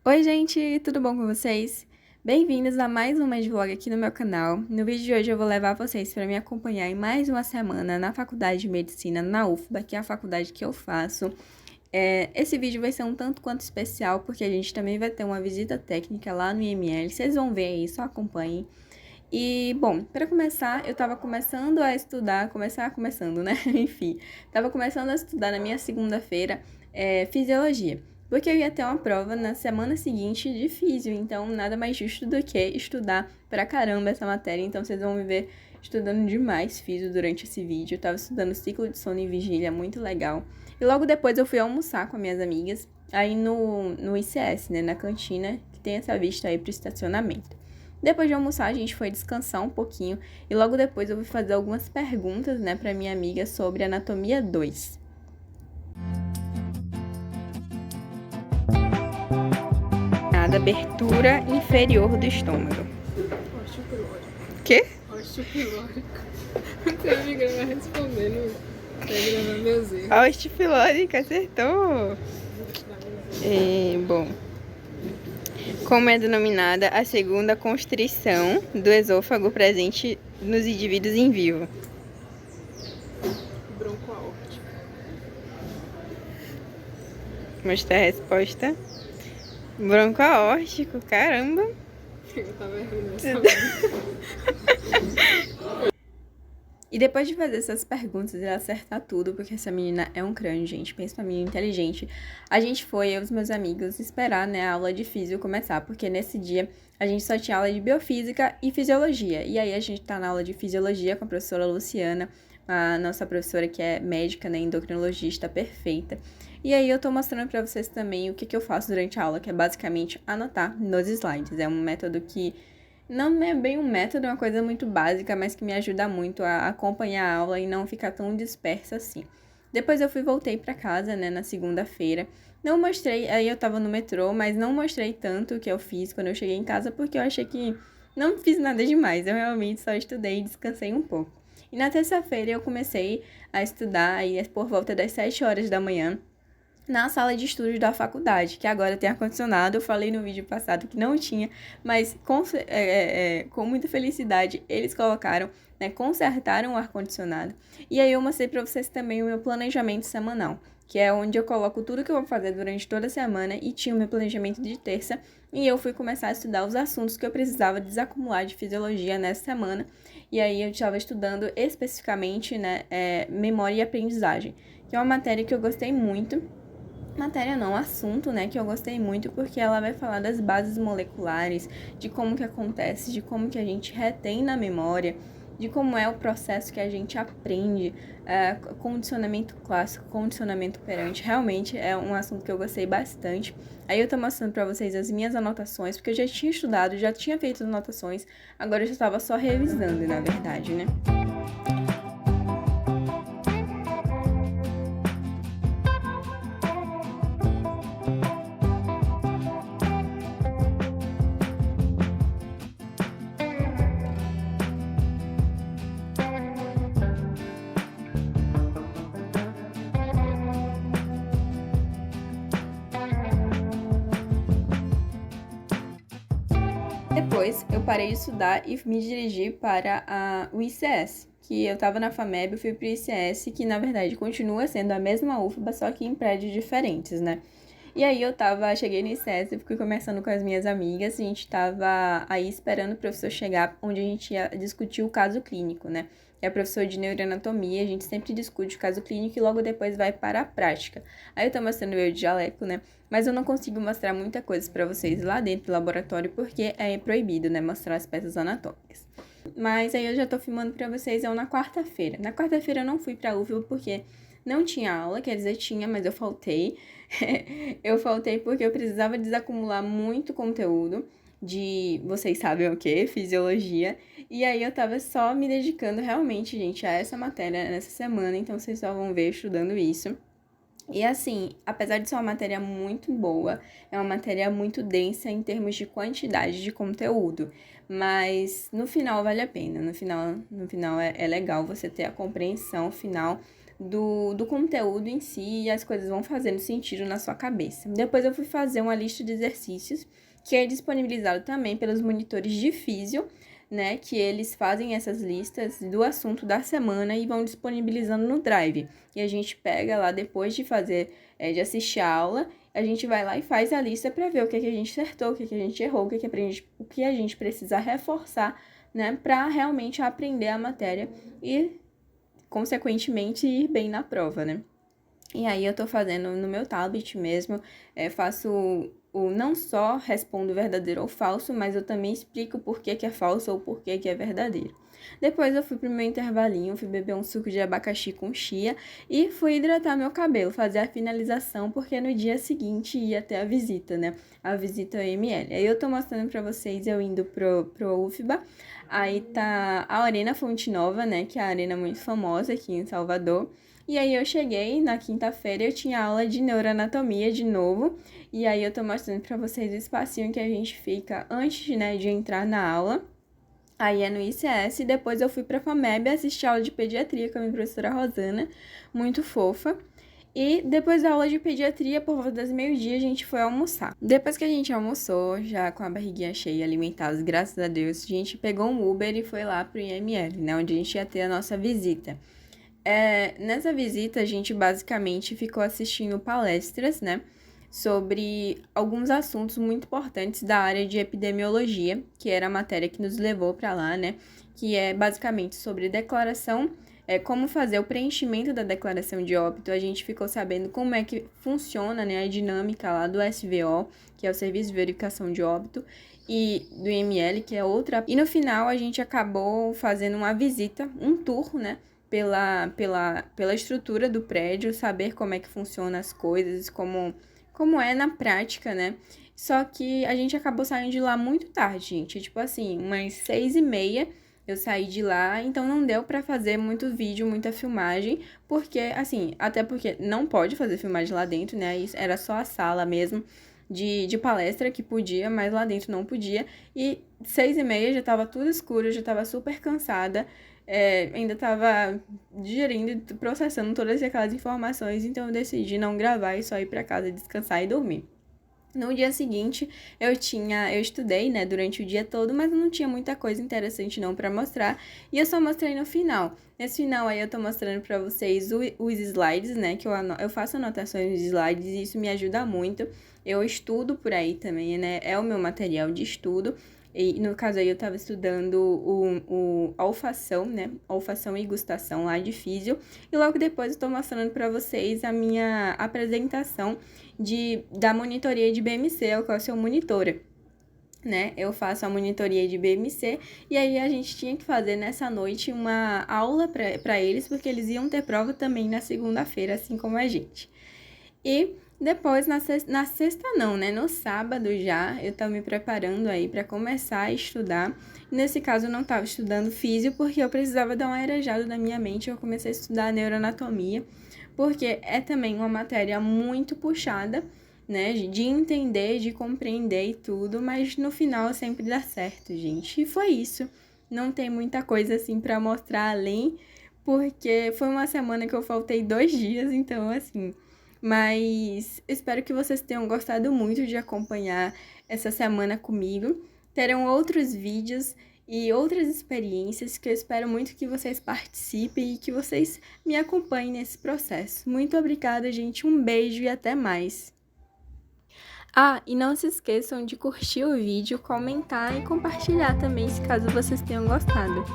Oi, gente, tudo bom com vocês? Bem-vindos a mais um vlog aqui no meu canal. No vídeo de hoje eu vou levar vocês para me acompanhar em mais uma semana na Faculdade de Medicina na UFBA, que é a faculdade que eu faço. Esse vídeo vai ser um tanto quanto especial, porque a gente também vai ter uma visita técnica lá no IML. Vocês vão ver aí, só acompanhem. E, bom, para começar, eu tava começando a estudar, começando, né? Enfim, tava começando a estudar na minha segunda-feira, fisiologia. Porque eu ia ter uma prova na semana seguinte de físio, então nada mais justo do que estudar pra caramba essa matéria. Então vocês vão me ver estudando demais físio durante esse vídeo. Eu tava estudando ciclo de sono e vigília, muito legal. E logo depois eu fui almoçar com minhas amigas, aí no ICS, né, na cantina, que tem essa vista aí pro estacionamento. Depois de almoçar, a gente foi descansar um pouquinho e logo depois eu fui fazer algumas perguntas, né, pra minha amiga sobre anatomia 2. Da abertura inferior do estômago. Osteopilórico. Quê? Osteopilórico. Minha amiga vai respondendo. Vai gravar meus erros. Osteopilórica, acertou! Bom, como é denominada a segunda constrição do esôfago presente nos indivíduos em vivo? Broncoaórtico. Mostrar a resposta. Broncoaórtico, caramba! Eu tava errando essa vez. E depois de fazer essas perguntas e acertar tudo, porque essa menina é um crânio, gente, pensa uma menina inteligente, a gente foi, eu e os meus amigos, esperar, né, a aula de físio começar, porque nesse dia a gente só tinha aula de biofísica e fisiologia. E aí a gente tá na aula de fisiologia com a professora Luciana, a nossa professora que é médica, né, endocrinologista perfeita. E aí eu tô mostrando pra vocês também o que eu faço durante a aula, que é basicamente anotar nos slides. É um método que não é bem um método, é uma coisa muito básica, mas que me ajuda muito a acompanhar a aula e não ficar tão dispersa assim. Depois eu voltei pra casa, né, na segunda-feira. Não mostrei, aí eu tava no metrô, mas não mostrei tanto o que eu fiz quando eu cheguei em casa, porque eu achei que não fiz nada demais. Eu realmente só estudei e descansei um pouco. E na terça-feira eu comecei a estudar aí por volta das 7 horas da manhã, na sala de estudos da faculdade, que agora tem ar-condicionado. Eu falei no vídeo passado que não tinha, mas com muita felicidade eles colocaram, né, consertaram o ar-condicionado. E aí eu mostrei para vocês também o meu planejamento semanal, que é onde eu coloco tudo que eu vou fazer durante toda a semana, e tinha o meu planejamento de terça, e eu fui começar a estudar os assuntos que eu precisava desacumular de fisiologia nessa semana. E aí eu estava estudando especificamente, né, memória e aprendizagem, que é uma matéria que eu gostei muito. Matéria não, assunto, né, que eu gostei muito, porque ela vai falar das bases moleculares, de como que acontece, de como que a gente retém na memória, de como é o processo que a gente aprende, condicionamento clássico, condicionamento operante. Realmente é um assunto que eu gostei bastante. Aí eu tô mostrando pra vocês as minhas anotações, porque eu já tinha estudado, já tinha feito as anotações, agora eu já estava só revisando, na verdade, né. Depois, eu parei de estudar e me dirigi para o ICS, que eu estava na FAMEB, eu fui para o ICS, que na verdade continua sendo a mesma UFBA, só que em prédios diferentes, né? E aí cheguei no ICS, eu fui conversando com as minhas amigas, a gente tava aí esperando o professor chegar, onde a gente ia discutir o caso clínico, né? É professor de neuroanatomia, a gente sempre discute o caso clínico e logo depois vai para a prática. Aí eu tô mostrando eu de jaleco, né? Mas eu não consigo mostrar muita coisa para vocês lá dentro do laboratório, porque é proibido, né, mostrar as peças anatômicas. Mas aí eu já tô filmando para vocês na quarta-feira. Na quarta-feira eu não fui pra UFBA porque não tinha aula, quer dizer, tinha, mas eu faltei. Eu faltei porque eu precisava desacumular muito conteúdo de, vocês sabem o quê? Fisiologia. E aí eu tava só me dedicando realmente, gente, a essa matéria nessa semana, então vocês só vão ver estudando isso. E assim, apesar de ser uma matéria muito boa, é uma matéria muito densa em termos de quantidade de conteúdo, mas no final vale a pena, no final é legal você ter a compreensão final do conteúdo em si e as coisas vão fazendo sentido na sua cabeça. Depois eu fui fazer uma lista de exercícios que é disponibilizado também pelos monitores de físio, né, que eles fazem essas listas do assunto da semana e vão disponibilizando no Drive. E a gente pega lá depois de fazer, de assistir a aula, a gente vai lá e faz a lista para ver o que a gente acertou, o que a gente errou, o que a gente precisa reforçar, né, para realmente aprender a matéria e, consequentemente, ir bem na prova, né. E aí eu tô fazendo no meu tablet mesmo, faço não só respondo verdadeiro ou falso, mas eu também explico por que é falso ou por que é verdadeiro. Depois eu fui pro meu intervalinho, fui beber um suco de abacaxi com chia e fui hidratar meu cabelo, fazer a finalização, porque no dia seguinte ia ter a visita, né? A visita ao IML. Aí eu tô mostrando pra vocês eu indo pro UFBA. Aí tá a Arena Fonte Nova, né? Que é a arena muito famosa aqui em Salvador. E aí eu cheguei na quinta-feira, eu tinha aula de neuroanatomia de novo, e aí eu tô mostrando pra vocês o espacinho que a gente fica antes, né, de entrar na aula. Aí é no ICS, e depois eu fui pra FAMEB assistir a aula de pediatria com a minha professora Rosana, muito fofa. E depois da aula de pediatria, por volta das meio-dia, a gente foi almoçar. Depois que a gente almoçou, já com a barriguinha cheia, alimentados, graças a Deus, a gente pegou um Uber e foi lá pro IML, né, onde a gente ia ter a nossa visita. Nessa visita, a gente basicamente ficou assistindo palestras, né, sobre alguns assuntos muito importantes da área de epidemiologia, que era a matéria que nos levou para lá, né, que é basicamente sobre declaração, como fazer o preenchimento da declaração de óbito. A gente ficou sabendo como é que funciona, né, a dinâmica lá do SVO, que é o Serviço de Verificação de Óbito, e do IML, que é outra. E no final, a gente acabou fazendo uma visita, um tour, né, pela estrutura do prédio, saber como é que funcionam as coisas, como é na prática, né? Só que a gente acabou saindo de lá muito tarde, gente. Tipo assim, umas 6h30 eu saí de lá, então não deu pra fazer muito vídeo, muita filmagem, porque, assim, até porque não pode fazer filmagem lá dentro, né? Isso era só a sala mesmo de palestra que podia, mas lá dentro não podia. E 6h30 já tava tudo escuro, já tava super cansada. Ainda estava digerindo, processando todas aquelas informações, então eu decidi não gravar e só ir para casa descansar e dormir. No dia seguinte, eu estudei, né, durante o dia todo, mas não tinha muita coisa interessante não para mostrar, e eu só mostrei no final. Nesse final aí eu tô mostrando para vocês os slides, né, que eu faço anotações nos slides e isso me ajuda muito. Eu estudo por aí também, né, é o meu material de estudo. E no caso aí eu estava estudando a olfação, né? Olfação e gustação lá de físio. E logo depois eu estou mostrando para vocês a minha apresentação da monitoria de BMC, eu qual sou monitora, né? Eu faço a monitoria de BMC e aí a gente tinha que fazer nessa noite uma aula para eles, porque eles iam ter prova também na segunda-feira, assim como a gente. E depois, na sexta não, né? No sábado já, eu tava me preparando aí para começar a estudar. Nesse caso, eu não tava estudando físio, porque eu precisava dar uma arejada na minha mente. Eu comecei a estudar neuroanatomia, porque é também uma matéria muito puxada, né? De entender, de compreender e tudo, mas no final sempre dá certo, gente. E foi isso. Não tem muita coisa assim para mostrar além, porque foi uma semana que eu faltei 2 dias, então assim... Mas espero que vocês tenham gostado muito de acompanhar essa semana comigo. Terão outros vídeos e outras experiências que eu espero muito que vocês participem e que vocês me acompanhem nesse processo. Muito obrigada, gente. Um beijo e até mais. Ah, e não se esqueçam de curtir o vídeo, comentar e compartilhar também, se caso vocês tenham gostado.